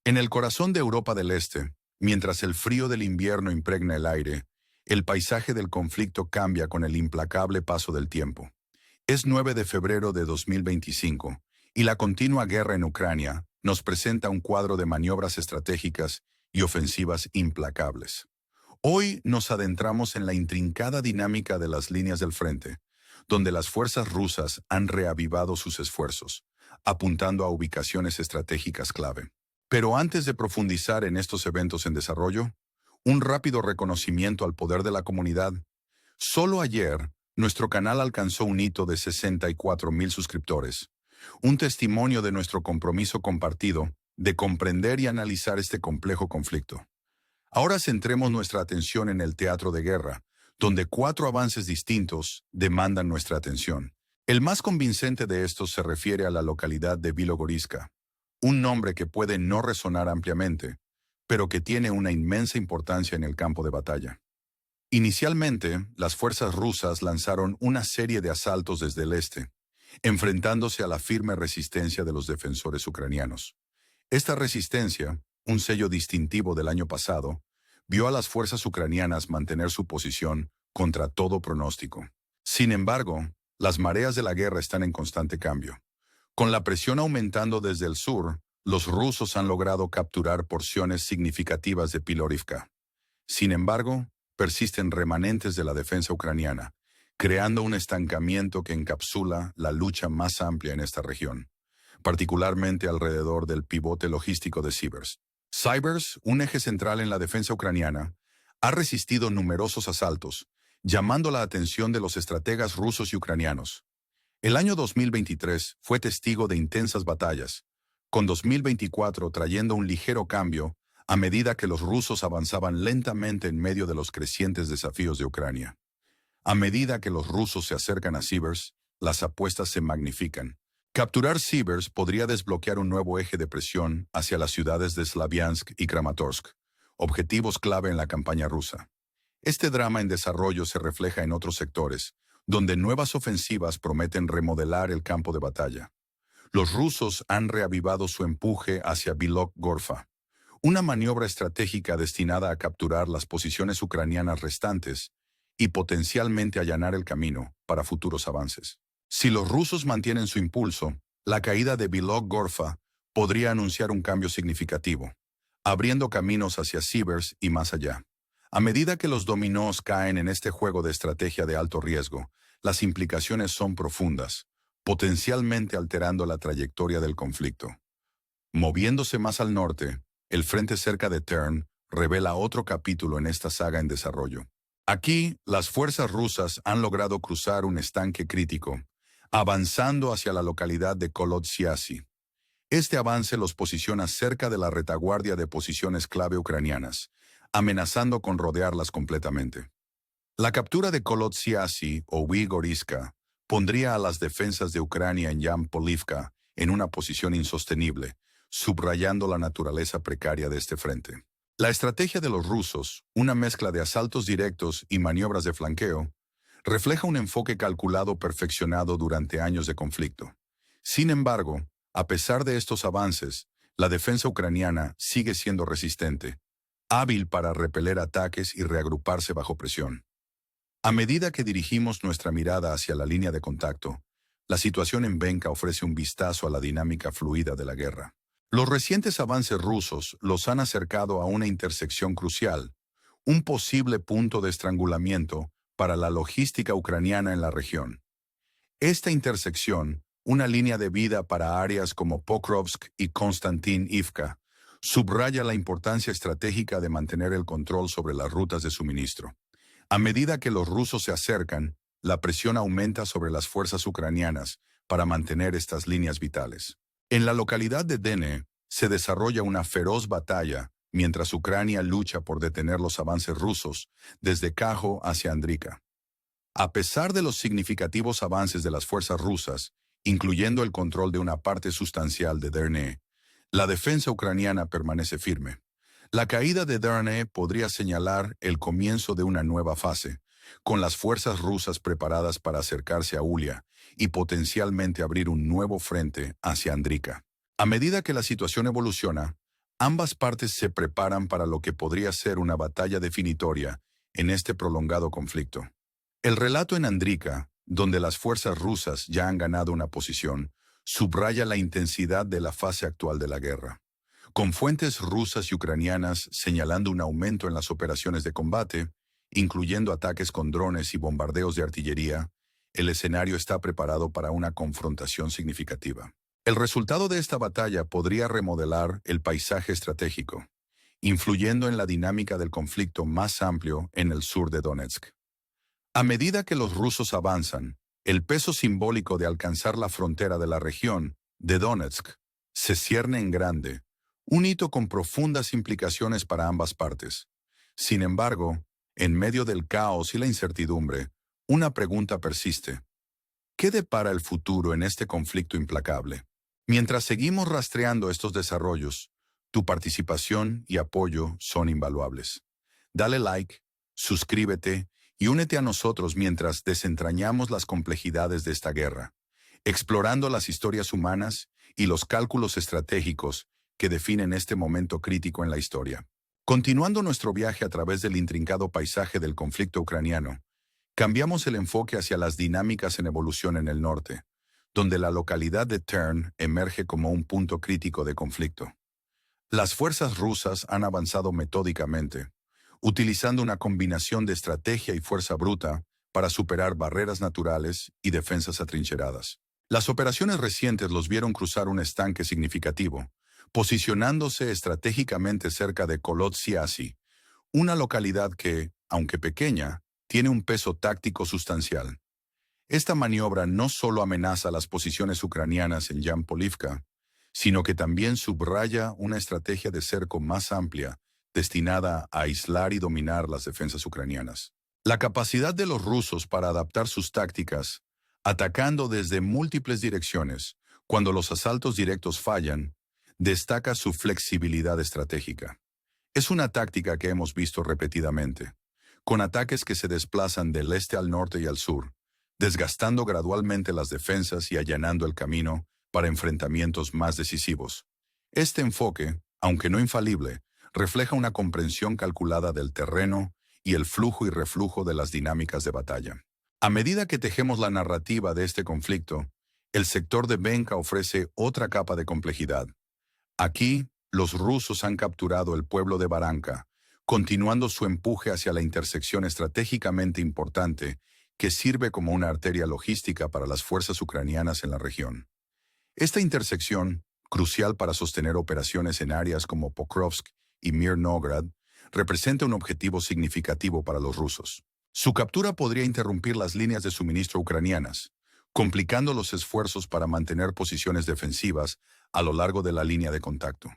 En el corazón de Europa del Este, mientras el frío del invierno impregna el aire, el paisaje del conflicto cambia con el implacable paso del tiempo. Es 9 de febrero de 2025 y la continua guerra en Ucrania nos presenta un cuadro de maniobras estratégicas y ofensivas implacables. Hoy nos adentramos en la intrincada dinámica de las líneas del frente, donde las fuerzas rusas han reavivado sus esfuerzos, apuntando a ubicaciones estratégicas clave. Pero antes de profundizar en estos eventos en desarrollo, un rápido reconocimiento al poder de la comunidad. Solo ayer, nuestro canal alcanzó un hito de 64,000 suscriptores, un testimonio de nuestro compromiso compartido de comprender y analizar este complejo conflicto. Ahora centremos nuestra atención en el teatro de guerra, donde 4 avances distintos demandan nuestra atención. El más convincente de estos se refiere a la localidad de Bilogoriska, un nombre que puede no resonar ampliamente, pero que tiene una inmensa importancia en el campo de batalla. Inicialmente, las fuerzas rusas lanzaron una serie de asaltos desde el este, enfrentándose a la firme resistencia de los defensores ucranianos. Esta resistencia, un sello distintivo del año pasado, vio a las fuerzas ucranianas mantener su posición contra todo pronóstico. Sin embargo, las mareas de la guerra están en constante cambio. Con la presión aumentando desde el sur, los rusos han logrado capturar porciones significativas de Pilorivka. Sin embargo, persisten remanentes de la defensa ucraniana, creando un estancamiento que encapsula la lucha más amplia en esta región, particularmente alrededor del pivote logístico de Sivers. Sivers, un eje central en la defensa ucraniana, ha resistido numerosos asaltos, llamando la atención de los estrategas rusos y ucranianos. El año 2023 fue testigo de intensas batallas, con 2024 trayendo un ligero cambio a medida que los rusos avanzaban lentamente en medio de los crecientes desafíos de Ucrania. A medida que los rusos se acercan a Sivers, las apuestas se magnifican. Capturar Sivers podría desbloquear un nuevo eje de presión hacia las ciudades de Slaviansk y Kramatorsk, objetivos clave en la campaña rusa. Este drama en desarrollo se refleja en otros sectores, donde nuevas ofensivas prometen remodelar el campo de batalla. Los rusos han reavivado su empuje hacia Bilogorfa, una maniobra estratégica destinada a capturar las posiciones ucranianas restantes y potencialmente allanar el camino para futuros avances. Si los rusos mantienen su impulso, la caída de Bilogorfa podría anunciar un cambio significativo, abriendo caminos hacia Sivers y más allá. A medida que los dominós caen en este juego de estrategia de alto riesgo, las implicaciones son profundas, potencialmente alterando la trayectoria del conflicto. Moviéndose más al norte, el frente cerca de Tern revela otro capítulo en esta saga en desarrollo. Aquí, las fuerzas rusas han logrado cruzar un estanque crítico, avanzando hacia la localidad de Kolodziasy. Este avance los posiciona cerca de la retaguardia de posiciones clave ucranianas, amenazando con rodearlas completamente. La captura de Kolodziasy o Bilogoriska pondría a las defensas de Ucrania en Yampolivka en una posición insostenible, subrayando la naturaleza precaria de este frente. La estrategia de los rusos, una mezcla de asaltos directos y maniobras de flanqueo, refleja un enfoque calculado perfeccionado durante años de conflicto. Sin embargo, a pesar de estos avances, la defensa ucraniana sigue siendo resistente, hábil para repeler ataques y reagruparse bajo presión. A medida que dirigimos nuestra mirada hacia la línea de contacto, la situación en Venka ofrece un vistazo a la dinámica fluida de la guerra. Los recientes avances rusos los han acercado a una intersección crucial, un posible punto de estrangulamiento para la logística ucraniana en la región. Esta intersección, una línea de vida para áreas como Pokrovsk y Konstantinivka, subraya la importancia estratégica de mantener el control sobre las rutas de suministro. A medida que los rusos se acercan, la presión aumenta sobre las fuerzas ucranianas para mantener estas líneas vitales. En la localidad de Dene se desarrolla una feroz batalla mientras Ucrania lucha por detener los avances rusos desde Kajo hacia Andrika. A pesar de los significativos avances de las fuerzas rusas, incluyendo el control de una parte sustancial de Derne, la defensa ucraniana permanece firme. La caída de Derne podría señalar el comienzo de una nueva fase, con las fuerzas rusas preparadas para acercarse a Ulia y potencialmente abrir un nuevo frente hacia Andrika. A medida que la situación evoluciona, Ambas partes se preparan para lo que podría ser una batalla definitoria en este prolongado conflicto. El relato en Andriika, donde las fuerzas rusas ya han ganado una posición, subraya la intensidad de la fase actual de la guerra, con fuentes rusas y ucranianas señalando un aumento en las operaciones de combate, incluyendo ataques con drones y bombardeos de artillería. El escenario está preparado para una confrontación significativa. El resultado de esta batalla podría remodelar el paisaje estratégico, influyendo en la dinámica del conflicto más amplio en el sur de Donetsk. A medida que los rusos avanzan, el peso simbólico de alcanzar la frontera de la región de Donetsk se cierne en grande, un hito con profundas implicaciones para ambas partes. Sin embargo, en medio del caos y la incertidumbre, una pregunta persiste. ¿Qué depara el futuro en este conflicto implacable? Mientras seguimos rastreando estos desarrollos, tu participación y apoyo son invaluables. Dale like, suscríbete y únete a nosotros mientras desentrañamos las complejidades de esta guerra, explorando las historias humanas y los cálculos estratégicos que definen este momento crítico en la historia. Continuando nuestro viaje a través del intrincado paisaje del conflicto ucraniano, cambiamos el enfoque hacia las dinámicas en evolución en el norte, donde la localidad de Tern emerge como un punto crítico de conflicto. Las fuerzas rusas han avanzado metódicamente, utilizando una combinación de estrategia y fuerza bruta para superar barreras naturales y defensas atrincheradas. Las operaciones recientes los vieron cruzar un estanque significativo, posicionándose estratégicamente cerca de Kolotsiasi, una localidad que, aunque pequeña, tiene un peso táctico sustancial. Esta maniobra no solo amenaza las posiciones ucranianas en Yampolivka, sino que también subraya una estrategia de cerco más amplia, destinada a aislar y dominar las defensas ucranianas. La capacidad de los rusos para adaptar sus tácticas, atacando desde múltiples direcciones, cuando los asaltos directos fallan, destaca su flexibilidad estratégica. Es una táctica que hemos visto repetidamente, con ataques que se desplazan del este al norte y al sur, desgastando gradualmente las defensas y allanando el camino para enfrentamientos más decisivos. Este enfoque, aunque no infalible, refleja una comprensión calculada del terreno y el flujo y reflujo de las dinámicas de batalla. A medida que tejemos la narrativa de este conflicto, el sector de Venka ofrece otra capa de complejidad. Aquí, los rusos han capturado el pueblo de Baranka, continuando su empuje hacia la intersección estratégicamente importante que sirve como una arteria logística para las fuerzas ucranianas en la región. Esta intersección, crucial para sostener operaciones en áreas como Pokrovsk y Mirnograd, representa un objetivo significativo para los rusos. Su captura podría interrumpir las líneas de suministro ucranianas, complicando los esfuerzos para mantener posiciones defensivas a lo largo de la línea de contacto.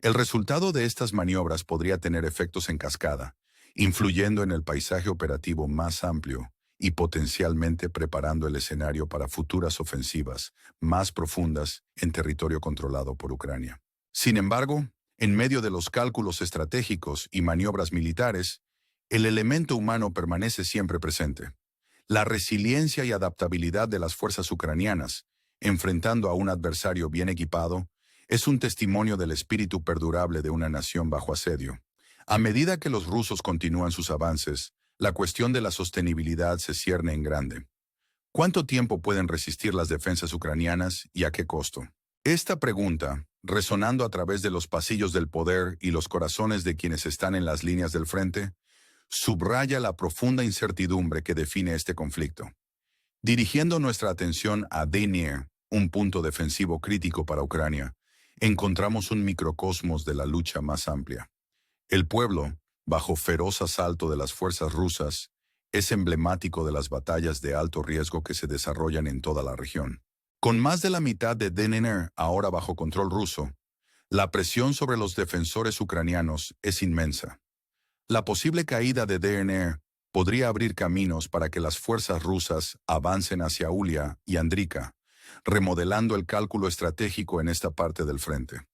El resultado de estas maniobras podría tener efectos en cascada, influyendo en el paisaje operativo más amplio y potencialmente preparando el escenario para futuras ofensivas más profundas en territorio controlado por Ucrania. Sin embargo, en medio de los cálculos estratégicos y maniobras militares, el elemento humano permanece siempre presente. La resiliencia y adaptabilidad de las fuerzas ucranianas, enfrentando a un adversario bien equipado, es un testimonio del espíritu perdurable de una nación bajo asedio. A medida que los rusos continúan sus avances, la cuestión de la sostenibilidad se cierne en grande. ¿Cuánto tiempo pueden resistir las defensas ucranianas y a qué costo? Esta pregunta, resonando a través de los pasillos del poder y los corazones de quienes están en las líneas del frente, subraya la profunda incertidumbre que define este conflicto. Dirigiendo nuestra atención a Dnipro, un punto defensivo crítico para Ucrania, encontramos un microcosmos de la lucha más amplia. El pueblo, bajo feroz asalto de las fuerzas rusas, es emblemático de las batallas de alto riesgo que se desarrollan en toda la región. Con más de la mitad de Dnipro ahora bajo control ruso, la presión sobre los defensores ucranianos es inmensa. La posible caída de Dnipro podría abrir caminos para que las fuerzas rusas avancen hacia Ulia y Andriika, remodelando el cálculo estratégico en esta parte del frente.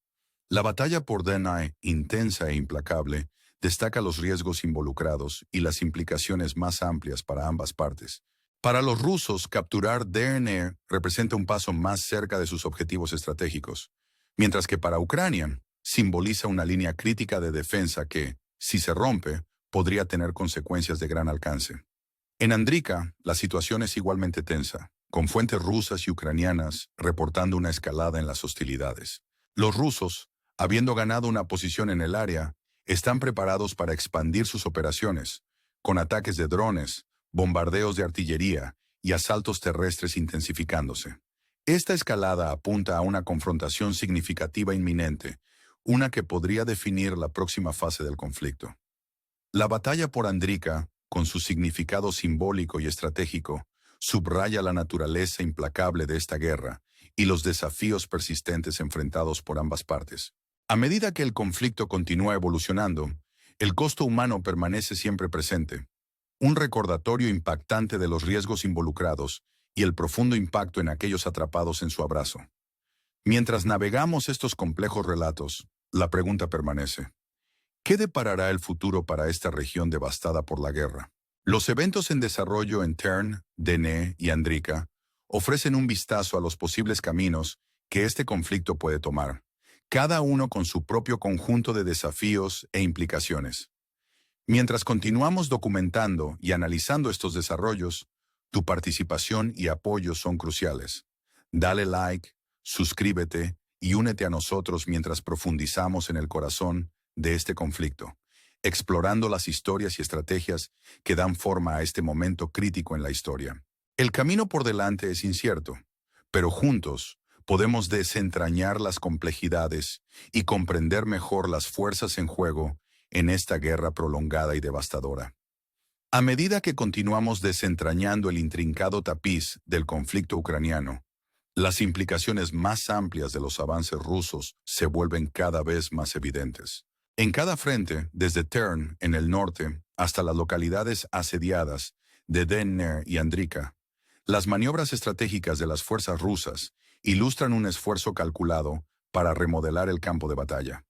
La batalla por Dnipro, intensa e implacable, destaca los riesgos involucrados y las implicaciones más amplias para ambas partes. Para los rusos, capturar Dnipro representa un paso más cerca de sus objetivos estratégicos, mientras que para Ucrania simboliza una línea crítica de defensa que, si se rompe, podría tener consecuencias de gran alcance. En Andrika, la situación es igualmente tensa, con fuentes rusas y ucranianas reportando una escalada en las hostilidades. Los rusos, habiendo ganado una posición en el área, están preparados para expandir sus operaciones, con ataques de drones, bombardeos de artillería y asaltos terrestres intensificándose. Esta escalada apunta a una confrontación significativa inminente, una que podría definir la próxima fase del conflicto. La batalla por Andrika, con su significado simbólico y estratégico, subraya la naturaleza implacable de esta guerra y los desafíos persistentes enfrentados por ambas partes. A medida que el conflicto continúa evolucionando, el costo humano permanece siempre presente, un recordatorio impactante de los riesgos involucrados y el profundo impacto en aquellos atrapados en su abrazo. Mientras navegamos estos complejos relatos, la pregunta permanece: ¿qué deparará el futuro para esta región devastada por la guerra? Los eventos en desarrollo en Tern, Dene y Andrika ofrecen un vistazo a los posibles caminos que este conflicto puede tomar, cada uno con su propio conjunto de desafíos e implicaciones. Mientras continuamos documentando y analizando estos desarrollos, tu participación y apoyo son cruciales. Dale like, suscríbete y únete a nosotros mientras profundizamos en el corazón de este conflicto, explorando las historias y estrategias que dan forma a este momento crítico en la historia. El camino por delante es incierto, pero juntos podemos desentrañar las complejidades y comprender mejor las fuerzas en juego en esta guerra prolongada y devastadora. A medida que continuamos desentrañando el intrincado tapiz del conflicto ucraniano, las implicaciones más amplias de los avances rusos se vuelven cada vez más evidentes. En cada frente, desde Tern, en el norte, hasta las localidades asediadas de Dnepr y Andrika, las maniobras estratégicas de las fuerzas rusas ilustran un esfuerzo calculado para remodelar el campo de batalla.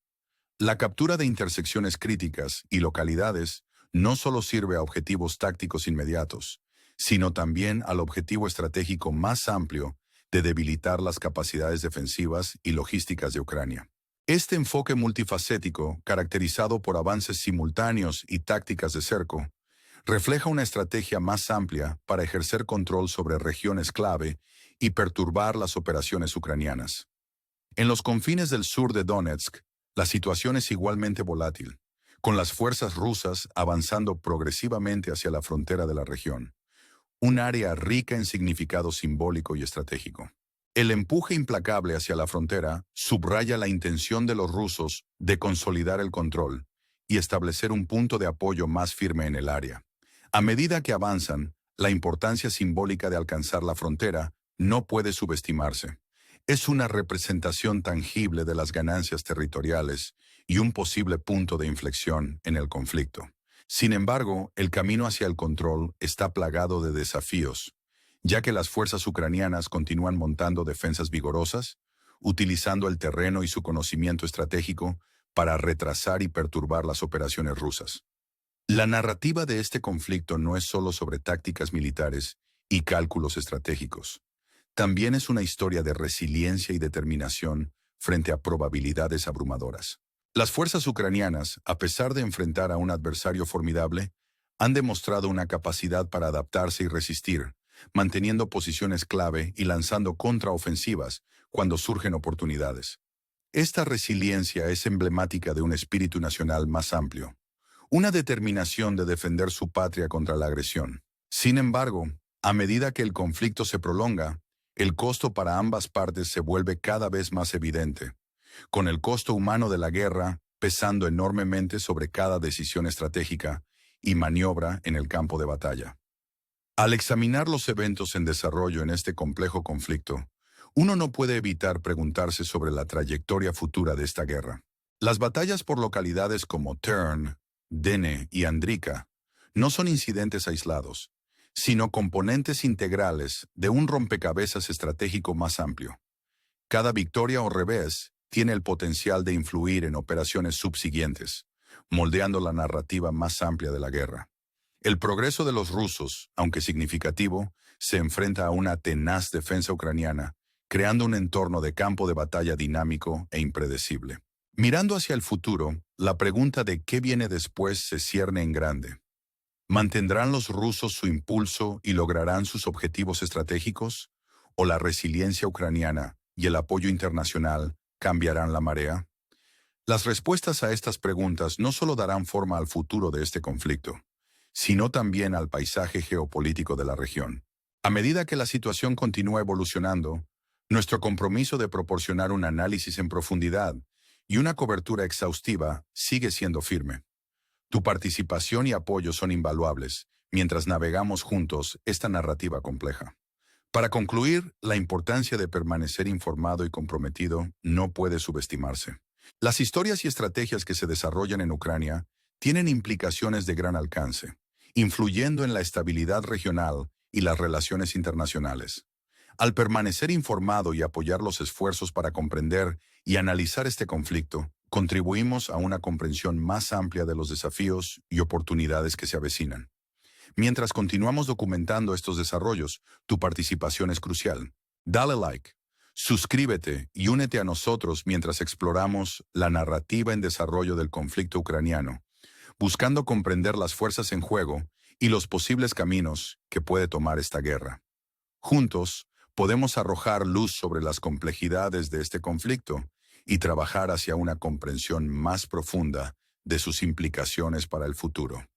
La captura de intersecciones críticas y localidades no solo sirve a objetivos tácticos inmediatos, sino también al objetivo estratégico más amplio de debilitar las capacidades defensivas y logísticas de Ucrania. Este enfoque multifacético, caracterizado por avances simultáneos y tácticas de cerco, refleja una estrategia más amplia para ejercer control sobre regiones clave y perturbar las operaciones ucranianas. En los confines del sur de Donetsk, la situación es igualmente volátil, con las fuerzas rusas avanzando progresivamente hacia la frontera de la región, un área rica en significado simbólico y estratégico. El empuje implacable hacia la frontera subraya la intención de los rusos de consolidar el control y establecer un punto de apoyo más firme en el área. A medida que avanzan, la importancia simbólica de alcanzar la frontera no puede subestimarse. Es una representación tangible de las ganancias territoriales y un posible punto de inflexión en el conflicto. Sin embargo, el camino hacia el control está plagado de desafíos, ya que las fuerzas ucranianas continúan montando defensas vigorosas, utilizando el terreno y su conocimiento estratégico para retrasar y perturbar las operaciones rusas. La narrativa de este conflicto no es solo sobre tácticas militares y cálculos estratégicos. También es una historia de resiliencia y determinación frente a probabilidades abrumadoras. Las fuerzas ucranianas, a pesar de enfrentar a un adversario formidable, han demostrado una capacidad para adaptarse y resistir, manteniendo posiciones clave y lanzando contraofensivas cuando surgen oportunidades. Esta resiliencia es emblemática de un espíritu nacional más amplio, una determinación de defender su patria contra la agresión. Sin embargo, a medida que el conflicto se prolonga, el costo para ambas partes se vuelve cada vez más evidente, con el costo humano de la guerra pesando enormemente sobre cada decisión estratégica y maniobra en el campo de batalla. Al examinar los eventos en desarrollo en este complejo conflicto, uno no puede evitar preguntarse sobre la trayectoria futura de esta guerra. Las batallas por localidades como Tern, Dene y Andrika no son incidentes aislados, sino componentes integrales de un rompecabezas estratégico más amplio. Cada victoria o revés tiene el potencial de influir en operaciones subsiguientes, moldeando la narrativa más amplia de la guerra. El progreso de los rusos, aunque significativo, se enfrenta a una tenaz defensa ucraniana, creando un entorno de campo de batalla dinámico e impredecible. Mirando hacia el futuro, la pregunta de qué viene después se cierne en grande. ¿Mantendrán los rusos su impulso y lograrán sus objetivos estratégicos? ¿O la resiliencia ucraniana y el apoyo internacional cambiarán la marea? Las respuestas a estas preguntas no solo darán forma al futuro de este conflicto, sino también al paisaje geopolítico de la región. A medida que la situación continúa evolucionando, nuestro compromiso de proporcionar un análisis en profundidad y una cobertura exhaustiva sigue siendo firme. Tu participación y apoyo son invaluables mientras navegamos juntos esta narrativa compleja. Para concluir, la importancia de permanecer informado y comprometido no puede subestimarse. Las historias y estrategias que se desarrollan en Ucrania tienen implicaciones de gran alcance, influyendo en la estabilidad regional y las relaciones internacionales. Al permanecer informado y apoyar los esfuerzos para comprender y analizar este conflicto, contribuimos a una comprensión más amplia de los desafíos y oportunidades que se avecinan. Mientras continuamos documentando estos desarrollos, tu participación es crucial. Dale like, suscríbete y únete a nosotros mientras exploramos la narrativa en desarrollo del conflicto ucraniano, buscando comprender las fuerzas en juego y los posibles caminos que puede tomar esta guerra. Juntos, podemos arrojar luz sobre las complejidades de este conflicto y trabajar hacia una comprensión más profunda de sus implicaciones para el futuro.